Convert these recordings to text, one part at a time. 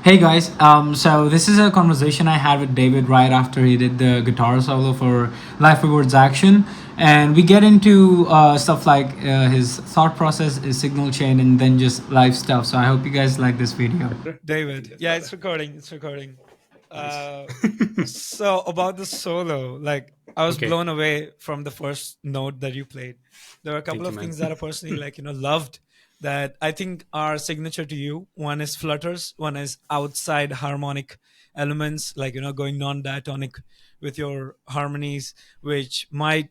Hey guys, so this is a conversation I had with David right after he did the guitar solo for Life Rewards Action, and we get into stuff like his thought process, his signal chain, and then just live stuff. So I hope you guys like this video. David. Yes, Yeah, brother. it's recording. It's recording. Nice. Uh, so about the solo, like I was Okay. blown away from the first note that you played. There were a couple Thank you, of man. things that I personally loved that I think are signature to you. One is flutters, one is outside harmonic elements, like going non-diatonic with your harmonies, which might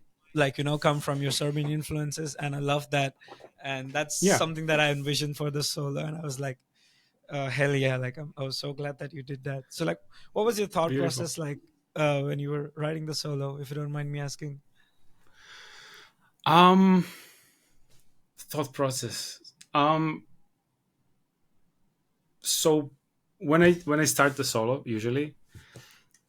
come from your Serbian influences, and I love that. And that's Yeah, something that I envisioned for the solo, and I was like, hell yeah, I was so glad that you did that. So like, what was your thought beautiful. process like when you were writing the solo, if you don't mind me asking? Um, thought process. So when I start the solo, usually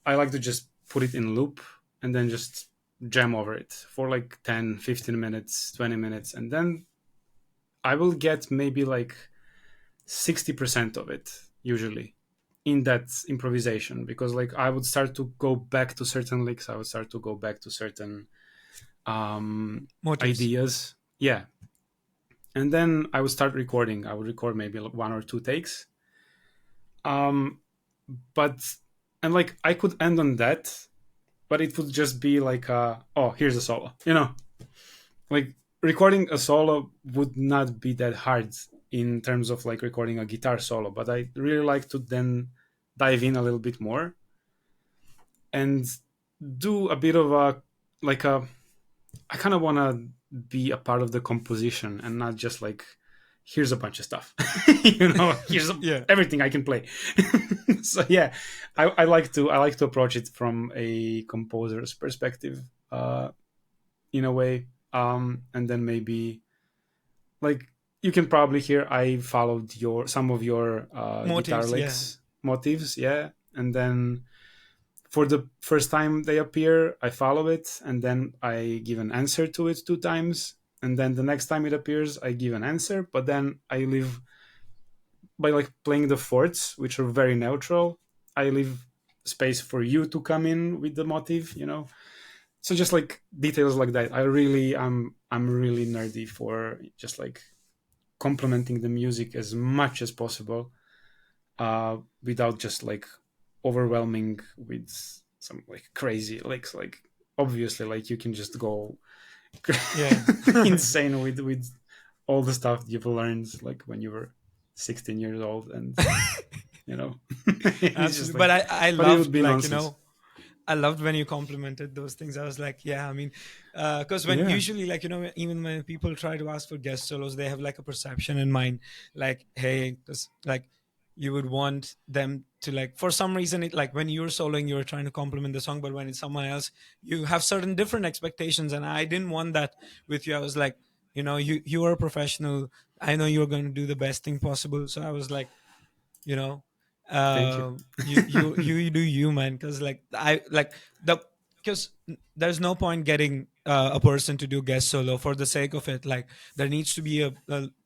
I like to just put it in loop and then just jam over it for like 10, 15 minutes, 20 minutes, and then I will get maybe like 60% of it usually in that improvisation because like I would start to go back to certain licks, I would start to go back to certain Motives. ideas. Yeah. And then I would start recording. I would record maybe one or two takes. Um, but, and like I could end on that, but it would just be like, oh, here's a solo, like recording a solo would not be that hard in terms of like recording a guitar solo, but I really like to then dive in a little bit more and do a bit of a, like a, I kind of want to be a part of the composition and not just like here's a bunch of stuff, here's Yeah. everything I can play. So yeah, I like to approach it from a composer's perspective, in a way, and then maybe like you can probably hear I followed your some of your guitar Motives, yeah. licks motives, yeah, and then for the first time they appear, I follow it, and then I give an answer to it two times. And then the next time it appears, I give an answer, but then I leave by like playing the fourths, which are very neutral. I leave space for you to come in with the motive. So just like details like that. I'm really nerdy for just like complementing the music as much as possible, without just like overwhelming with some like crazy like obviously like you can just go Yeah. insane with all the stuff you've learned like when you were 16 years old, and you know it's just Absolutely. But like, I but it would loved, be nonsense. I loved when you complimented those things. I was like, yeah, I mean, because when Yeah, usually, even when people try to ask for guest solos, they have like a perception in mind, like, hey, because like you would want them to like, for some reason, it like when you're soloing, you're trying to compliment the song, but when it's someone else, you have certain different expectations, and I didn't want that with you. I was like, you are a professional. I know you're going to do the best thing possible. So I was like, you know thank you. you do you, man, because like I like the because there's no point getting a person to do guest solo for the sake of it. Like there needs to be a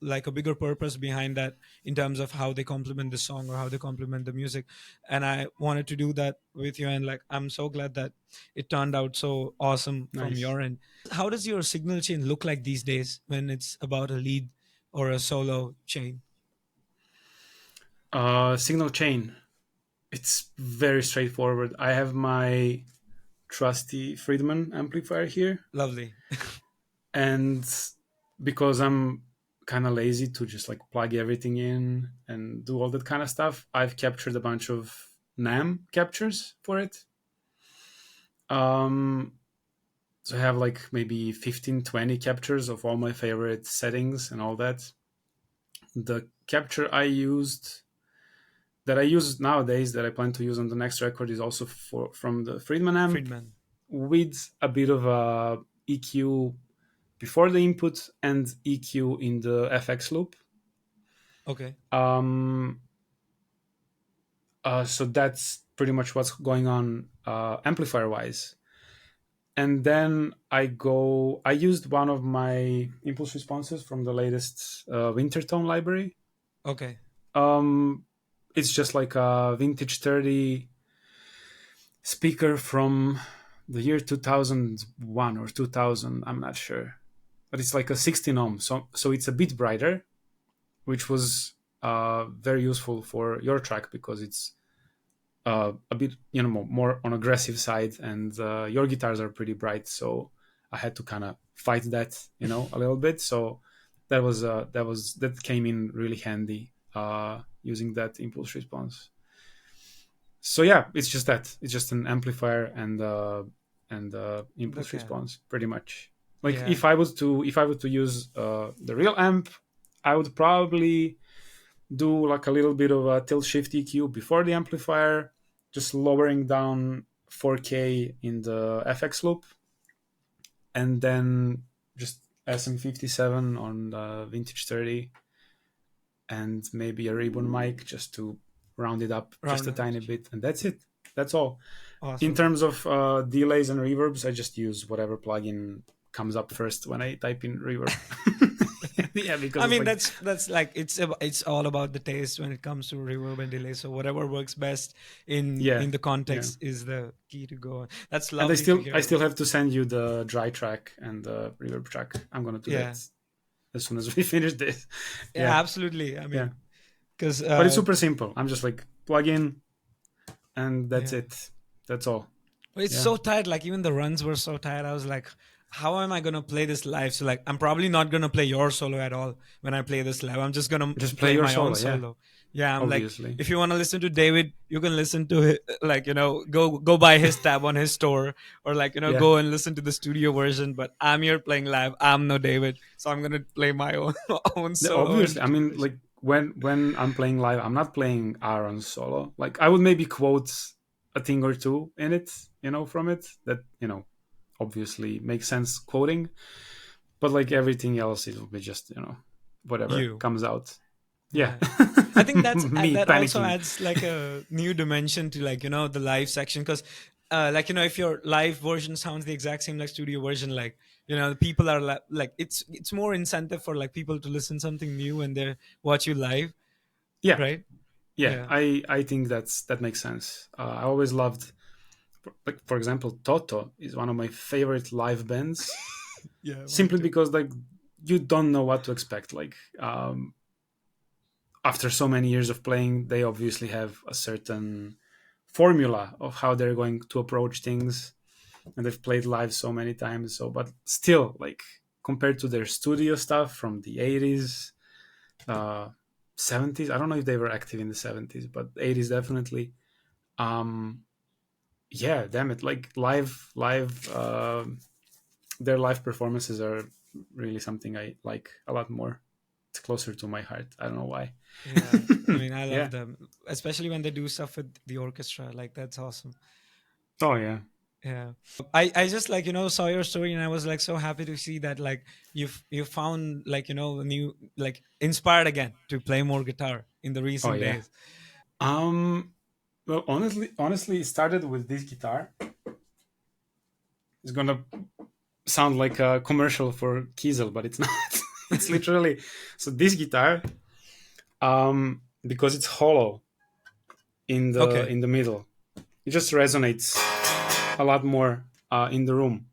like a bigger purpose behind that in terms of how they complement the song or how they complement the music, and I wanted to do that with you, and like I'm so glad that it turned out so awesome from Nice. your end. How does your signal chain look like these days when it's about a lead or a solo chain? Signal chain, it's very straightforward. I have my trusty Friedman amplifier here, Lovely. and because I'm kind of lazy to just like plug everything in and do all that kind of stuff, I've captured a bunch of NAM captures for it. Um, so I have like maybe 15, 20 captures of all my favorite settings and all that. The capture that I use nowadays, that I plan to use on the next record, is also from the Friedman amp, Friedman. with a bit of a EQ before the input and EQ in the FX loop. Okay. Um, so that's pretty much what's going on amplifier wise. And then I used one of my impulse responses from the latest Wintertone library. Okay. Um, it's just like a vintage 30 speaker from the year 2001 or 2000. I'm not sure, but it's like a 16 ohm. So it's a bit brighter, which was very useful for your track because it's a bit, more on aggressive side, and your guitars are pretty bright. So I had to kind of fight that, a little bit. So that came in really handy using that impulse response. So yeah, it's just that. It's just an amplifier and impulse Okay. response, pretty much. Like Yeah. if I was to use the real amp, I would probably do like a little bit of a tilt shift EQ before the amplifier, just lowering down 4K in the FX loop, and then just SM57 on the vintage 30, and maybe a ribbon mic just to round it up just Round a up. tiny bit, and that's it. That's all. In Awesome. terms of delays and reverbs, I just use whatever plugin comes up first when I type in reverb. Yeah, because I mean, like, that's like it's all about the taste when it comes to reverb and delay. So whatever works best in yeah, the yeah. context is the key to go on. That's And I lovely to still I hear. still have to send you the dry track and the reverb track. I'm gonna do Yeah. that as soon as we finish this. Yeah, Yeah, absolutely. I yeah. mean, because But it's super simple. I'm just like plug in, and that's yeah. it. That's all. It's Yeah. so tight. Like even the runs were so tight. I was like, how am I gonna play this live? So like, I'm probably not gonna play your solo at all when I play this live. I'm just gonna Just play play your my own solo. Yeah, solo. Yeah, I'm like, obviously. if you want to listen to David, you can listen to it. Like go buy his tab on his store, or like Yeah. go and listen to the studio version. But I'm here playing live. I'm no David, so I'm gonna play my own own Yeah, solo obviously. I mean, interpretation. like when I'm playing live, I'm not playing Aaron's solo. Like I would maybe quote a thing or two in it, from it that obviously makes sense quoting, but like everything else, it will be just whatever You. comes out. Yeah. Yeah. I think Me that also panicking. adds like a new dimension to like the live section because like if your live version sounds the exact same like studio version, like the people are like it's more incentive for like people to listen something new when they watch you live, Yeah, right? yeah. Yeah. I think that makes sense. I always loved, like, for example, Toto is one of my favorite live bands, Yeah, mine simply too. because like you don't know what to expect. Like after so many years of playing, they obviously have a certain formula of how they're going to approach things, and they've played live so many times. So, but still, like compared to their studio stuff from the 80s, uh, 70s, I don't know if they were active in the 70s, but 80s definitely. Um, yeah, damn it! Like live, their live performances are really something I like a lot more. It's closer to my heart. I don't know why. Yeah. I mean, I love Yeah. them, especially when they do stuff with the orchestra. Like that's awesome. Oh yeah. Yeah. I just like, saw your story and I was like so happy to see that like you found like, a new like inspired again to play more guitar in the Oh recent yeah. days. Um. Well, honestly, it started with this guitar. It's gonna sound like a commercial for Kiesel, but it's not. It's literally, so this guitar, because it's hollow in the Okay. in the middle, it just resonates a lot more in the room.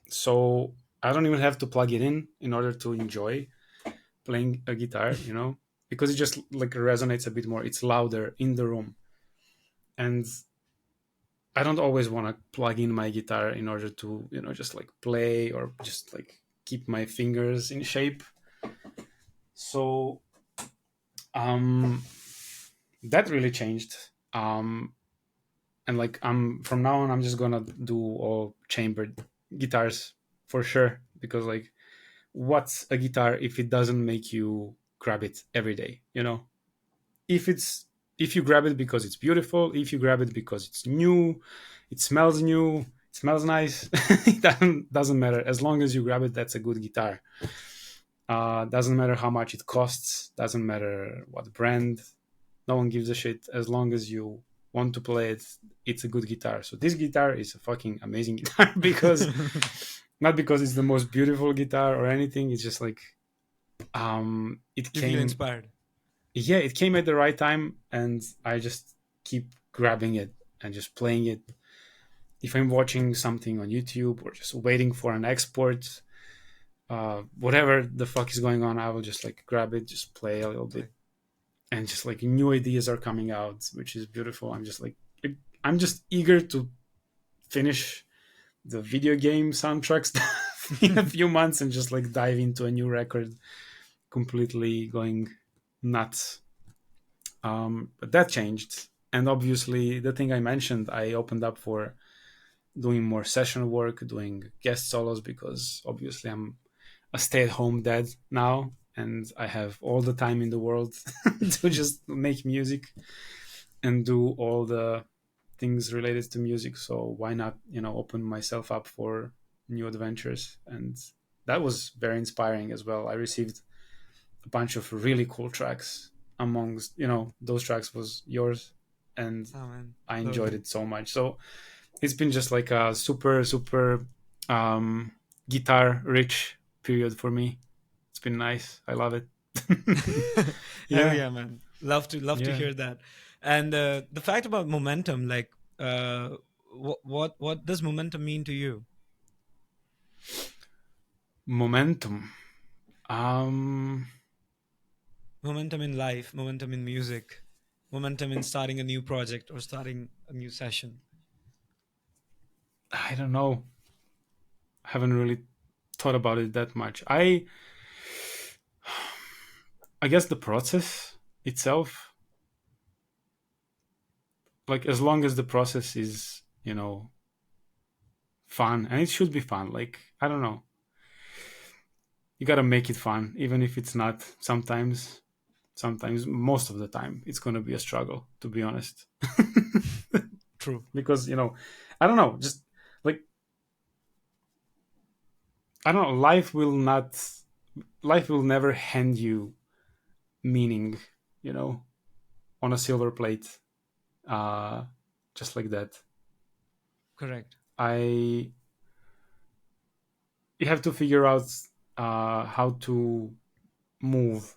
So I don't even have to plug it in order to enjoy playing a guitar, because it just like resonates a bit more. It's louder in the room, and I don't always want to plug in my guitar in order to, just like play or just like keep my fingers in shape. So um that really changed. And like I'm from now on I'm just gonna do all chambered guitars for sure, because like what's a guitar if it doesn't make you grab it every day, if it's if you grab it because it's beautiful, if you grab it because it's new, it smells nice, it doesn't matter. As long as you grab it, that's a good guitar. Doesn't matter how much it costs, doesn't matter what brand, no one gives a shit. As long as you want to play it, it's a good guitar. So this guitar is a fucking amazing guitar, because not because it's the most beautiful guitar or anything, it's just like it You feel came, inspired. yeah, it came at the right time, and I just keep grabbing it and just playing it. If I'm watching something on YouTube or just waiting for an export, whatever the fuck is going on, I will just like grab it, just play a little bit, Play. and just like new ideas are coming out, which is beautiful. I'm just like, I'm just eager to finish the video game soundtracks in a few months and just like dive into a new record, completely going nuts. But that changed, and obviously the thing I mentioned, I opened up for doing more session work, doing guest solos, because obviously I'm a stay-at-home dad now, and I have all the time in the world to just make music and do all the things related to music. So why not, open myself up for new adventures? And that was very inspiring as well. I received a bunch of really cool tracks. Amongst, those tracks was yours, and Oh man, I enjoyed lovely. it so much. So it's been just like a super, super guitar rich period for me. It's been nice. I love it. Hell Yeah, yeah, man. Love to yeah. hear that. And the fact about momentum, like, what does momentum mean to you? Momentum. Um, Momentum in life, momentum in music, momentum in starting a new project or starting a new session. I don't know. I haven't really thought about it that much. I guess the process itself, like as long as the process is, fun, and it should be fun. Like, I don't know. You got to make it fun even if it's not sometimes, most of the time, it's going to be a struggle, to be honest. True. Because, I don't know, just like, I don't know, life will never hand you meaning, you know, on a silver plate, uh, just like that. Correct. I You have to figure out how to move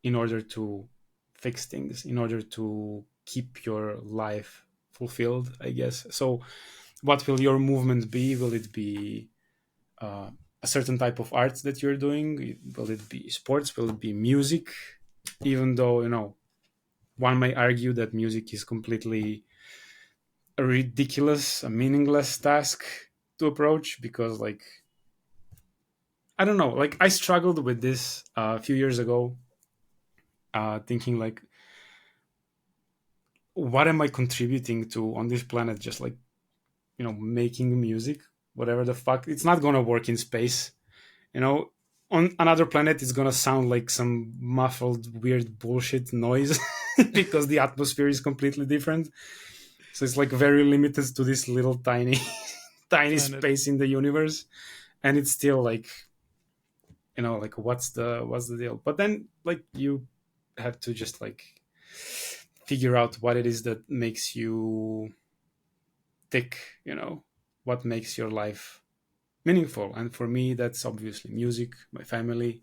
in order to fix things, in order to keep your life fulfilled, I guess. So what will your movement be? Will it be uh, a certain type of art that you're doing? Will it be sports? Will it be music? Even though, one may argue that music is completely a ridiculous, a meaningless task to approach, because, like, I don't know, like, I struggled with this a few years ago, thinking, like, what am I contributing to on this planet? Just like, making music, whatever the fuck. It's not gonna work in space, you know. On another planet, it's gonna sound like some muffled, weird bullshit noise because the atmosphere is completely different. So it's like very limited to this little tiny, tiny Planet. space in the universe, and it's still like, like, what's the deal? But then, like, you have to just like figure out what it is that makes you tick, what makes your life meaningful. And for me, that's obviously music, my family,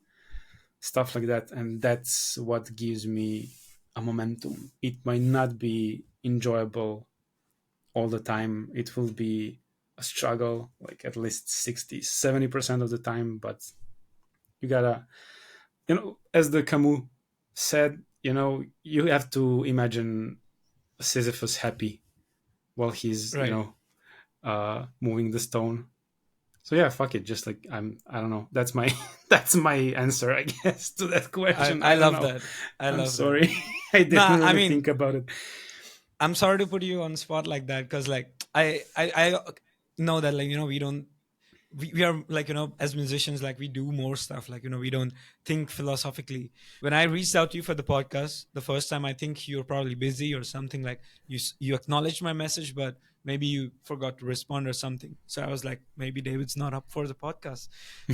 stuff like that. And that's what gives me a momentum. It might not be enjoyable all the time, it will be a struggle, like at least 60-70% of the time. But you gotta, as the Camus said, you have to imagine Sisyphus happy while he's, Right. moving the stone. So yeah, fuck it. Just like, I don't know. That's my that's my answer, I guess, to that I question. I I don't love know. that. I I'm love that. sorry. I didn't Nah, I really mean, think about it. I'm sorry to put you on the spot like that because, like, I know that, like, we don't, we are, like, as musicians, like, we do more stuff, like, we don't think philosophically. When I reached out to you for the podcast the first time, I think you were probably busy or something, like, you acknowledged my message, but maybe you forgot to respond or something. So I was like, maybe David's not up for the podcast,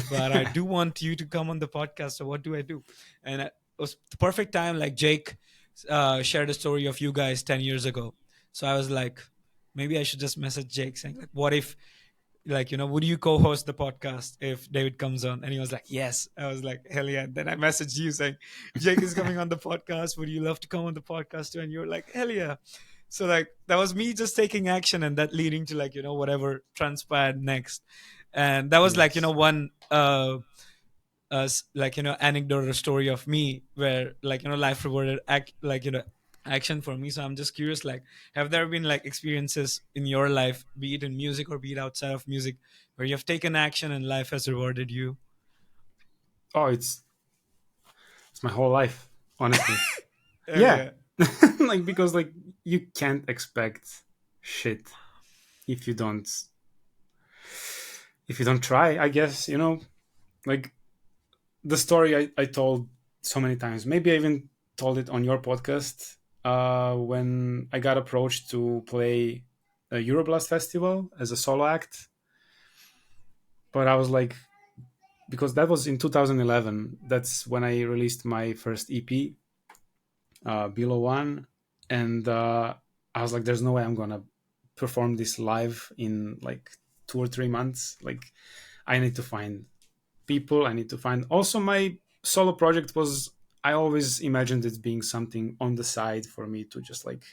but I do want you to come on the podcast. So what do I do? And it was the perfect time. Like, Jake shared a story of you guys 10 years ago. So I was like, maybe I should just message Jake saying, like, what if like, would you co-host the podcast if David comes on? And he was like, yes. I was like, hell yeah. Then I messaged you saying, Jake is coming on the podcast. Would you love to come on the podcast too? And you were like, hell yeah. So like that was me just taking action, and that leading to like, whatever transpired next. And that was like, Yes. one like, anecdote or story of me where like, life rewarded like, action for me. So I'm just curious, like, have there been like experiences in your life, be it in music or be it outside of music, where you have taken action and life has rewarded you? Oh, it's my whole life, honestly. Hell Yeah. yeah. Like, because like you can't expect shit if you don't try, I guess, like the story I told so many times. Maybe I even told it on your podcast, when I got approached to play a Euroblast festival as a solo act. But I was like, because that was in 2011. That's when I released my first EP, Below One, and I was like, "There's no way I'm gonna perform this live in like 2 or 3 months. Like, I need to find people. I need to find." Also, my solo project was. I always imagined it being something on the side for me to just like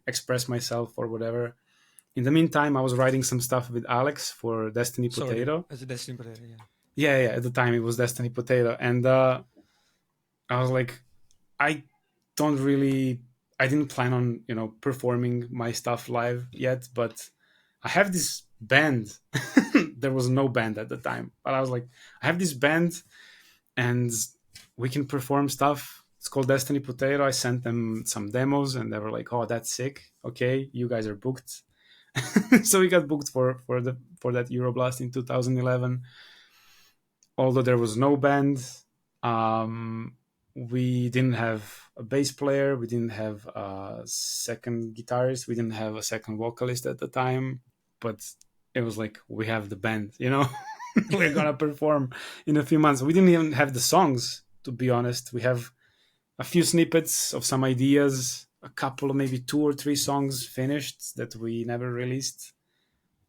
express myself or whatever. In the meantime, I was writing some stuff with Alex for Destiny Sorry, Potato. as a Destiny Potato, yeah. Yeah, yeah. At the time, it was Destiny Potato, and I was like, I don't really. I didn't plan on performing my stuff live yet, but I have this band. There was no band at the time, but I was like, I have this band, and we can perform stuff. It's called Destiny Potato. I sent them some demos, and they were like, "Oh, that's sick. Okay, you guys are booked." So we got booked for that Euroblast in 2011. Although there was no band, um, we didn't have a bass player, we didn't have a second guitarist, we didn't have a second vocalist at the time, but it was like we have the band, we're gonna perform in a few months. We didn't even have the songs, to be honest. We have a few snippets of some ideas, a couple of maybe 2 or 3 songs finished that we never released.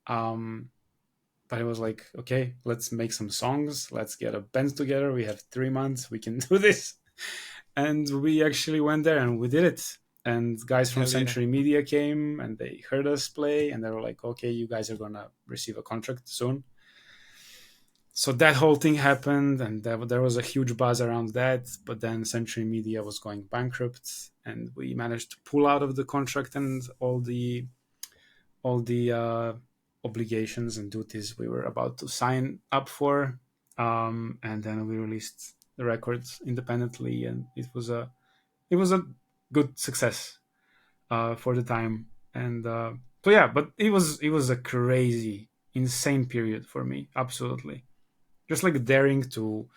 Um, but it was like, okay, let's make some songs, let's get a band together, we have 3 months, we can do this. And we actually went there and we did it. And guys from Hell yeah. Century Media came and they heard us play, and they were like, okay, you guys are gonna receive a contract soon. So that whole thing happened, and there was a huge buzz around that. But then Century Media was going bankrupt, and we managed to pull out of the contract and all the obligations and duties we were about to sign up for. And then we released the records independently, and it was a good success for the time. And so yeah, but it was a crazy, insane period for me. Absolutely, just like daring to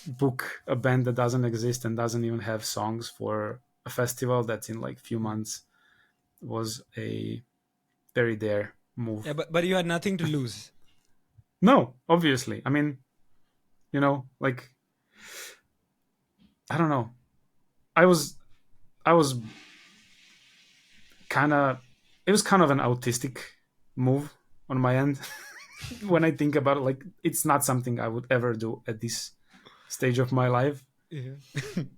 book a band that doesn't exist and doesn't even have songs for a festival that's in like few months was a very dare Yeah, move. but you had nothing to lose. No, obviously. I mean, like, I don't know. I was I was kind of it was kind of an autistic move on my end. When I think about it, like, it's not something I would ever do at this stage of my life. Yeah.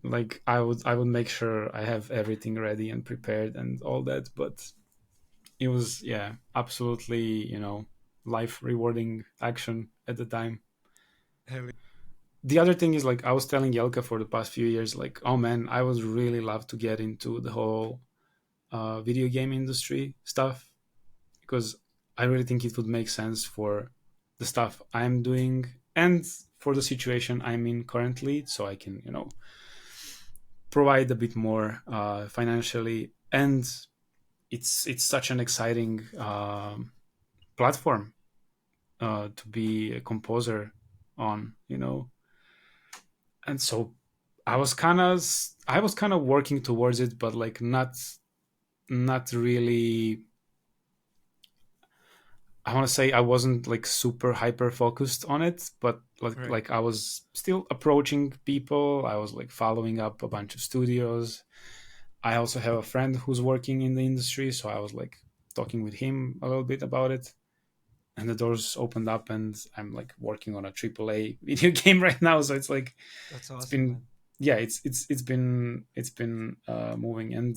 Like, I would make sure I have everything ready and prepared and all that, but it was, yeah, absolutely, life rewarding action at the time. Hell The other thing is, like, I was telling Yelka for the past few years, like, oh man, I would really love to get into the whole video game industry stuff, because I really think it would make sense for the stuff I'm doing and for the situation I'm in currently, so I can, provide a bit more financially. And it's such an exciting platform to be a composer on, and so I was kind of working towards it, but like not really. I want to say I wasn't like super hyper focused on it, but like right. like I was still approaching people. I was like following up a bunch of studios. I also have a friend who's working in the industry, so I was like talking with him a little bit about it, and the doors opened up, and I'm like working on a AAA video game right now. So it's like That's it's awesome, been man. yeah, it's been moving, and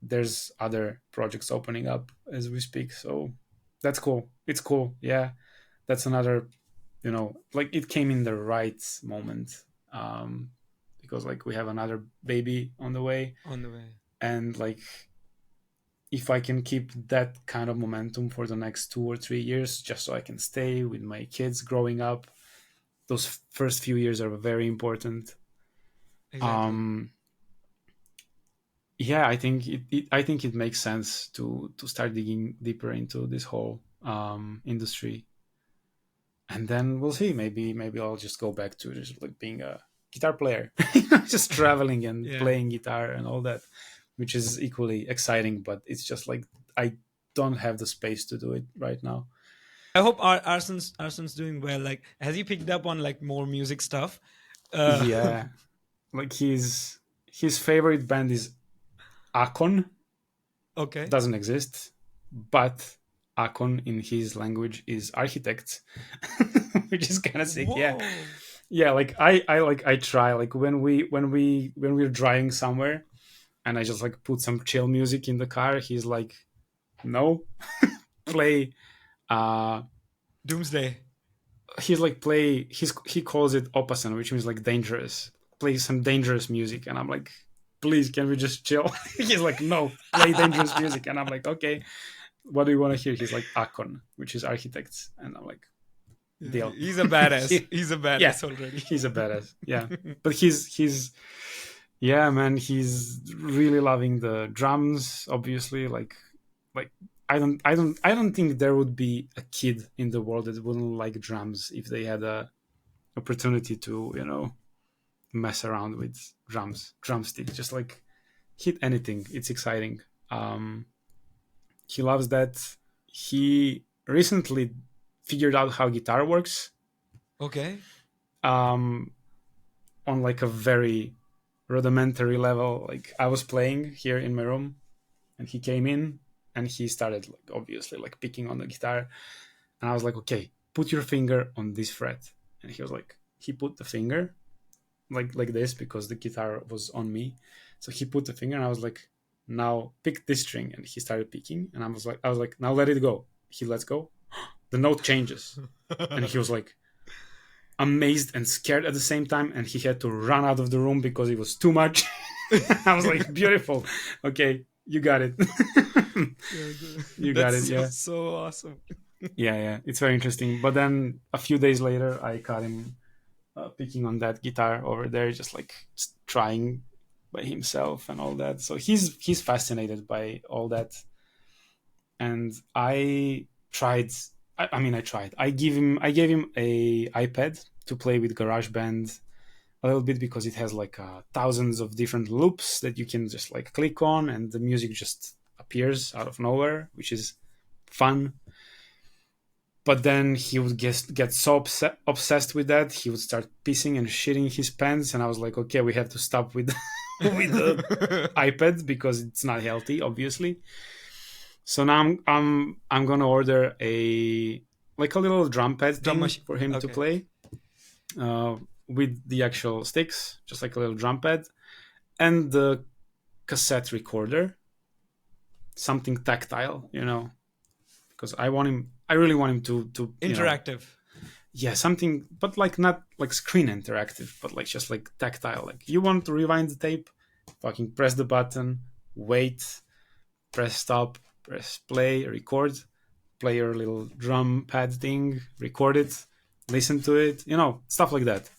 there's other projects opening up as we speak. So that's cool. It's cool. Yeah, that's another, like it came in the right moment, because like we have another baby on the way, On the way. and like if I can keep that kind of momentum for the next 2 or 3 years, just so I can stay with my kids growing up, those first few years are very important. Exactly. um yeah, I think it makes sense to start digging deeper into this whole industry, and then we'll see. Maybe I'll just go back to just like being a guitar player, just traveling and Yeah. playing guitar and all that, which is equally exciting. But it's just like I don't have the space to do it right now. I hope Arson's doing well. Like, has he picked up on like more music stuff? Uh, Yeah, like his favorite band is Akon. okay. Doesn't exist, but Akon in his language is architect, which is kind of sick. Yeah, Whoa. yeah. Like I try like when we're driving somewhere, and I just like put some chill music in the car. He's like, no, play. Doomsday. He's like play. He calls it opasan, which means like dangerous. Play some dangerous music, and I'm like, please, can we just chill? He's like, no, play dangerous music, and I'm like, okay, what do you want to hear? He's like Akon, which is architects, and I'm like, Yeah, deal. he's a badass. He's a Yeah, badass already. he's a badass. Yeah, but he's yeah, man, he's really loving the drums. Obviously, like I don't think there would be a kid in the world that wouldn't like drums if they had a opportunity to mess around with drumstick, just like hit anything. It's exciting. um he loves that. He recently figured out how guitar works, Okay. um on like a very rudimentary level. Like I was playing here in my room, and he came in, and he started like obviously like picking on the guitar, and I was like, okay, put your finger on this fret. And he was like, he put the finger like this because the guitar was on me. So he put the finger, and I was like, now pick this string. And he started picking, and I was like, now let it go. He lets go. The note changes, and he was like amazed and scared at the same time, and he had to run out of the room because it was too much. I was like, beautiful. Okay, you got it. You got That's it. Yeah. so awesome. Yeah, it's very interesting. But then a few days later, I caught him picking on that guitar over there, just like trying by himself and all that. So he's fascinated by all that. And I tried. I tried. I gave him a iPad to play with GarageBand a little bit, because it has like thousands of different loops that you can just like click on, and the music just appears out of nowhere, which is fun. But then he would get so obsessed with that, he would start pissing and shitting his pants, and I was like, okay, we have to stop with with the iPad because it's not healthy, obviously. So now I'm gonna order a little drum pad Drum thing machine. for him to Okay. play, uh, with the actual sticks, just like a little drum pad, and the cassette recorder, something tactile, because I really want him to Interactive. yeah, something, but like not like screen interactive, but like just like tactile. Like you want to rewind the tape, fucking press the button, wait, press stop, press play, record, play your little drum pad thing, record it, listen to it, stuff like that.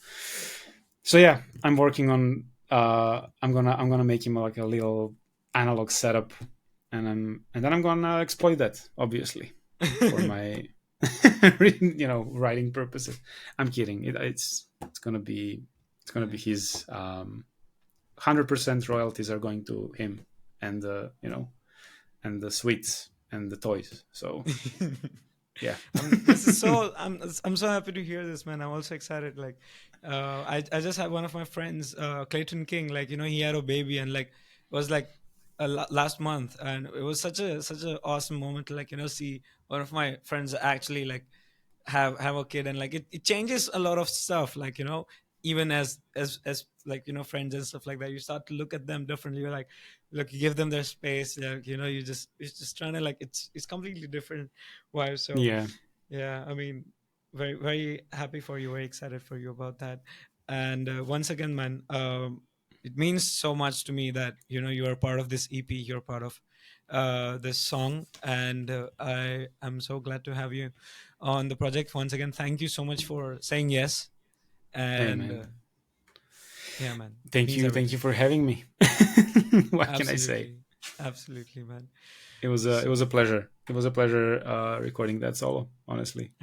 So yeah, I'm working on. I'm gonna make him like a little analog setup, and then I'm gonna exploit that, obviously, for my writing purposes. I'm kidding. It's gonna be his 100% royalties are going to him, and and the sweets and the toys. So yeah. This is so. I'm so happy to hear this, man. I'm also excited. Like, I just had one of my friends, Clayton King. Like, he had a baby, and like was like last month, and it was such a awesome moment to, like, see one of my friends actually, like, have a kid. And like it changes a lot of stuff, like, even as like, friends and stuff like that, you start to look at them differently. You're like, look, you give them their space, like, you're just trying to, like, it's completely different vibe. So Yeah. yeah, I mean, very very happy for you, very excited for you about that. And once again, man, it means so much to me that, you are part of this EP, you're part of this song. And I am so glad to have you on the project once again. Thank you so much for saying yes. Hey, And man. yeah, man, Thank means you. Thank you everything. for having me. What can I say? Absolutely, absolutely, man. It was a So pleasure. It was a pleasure recording that solo, honestly.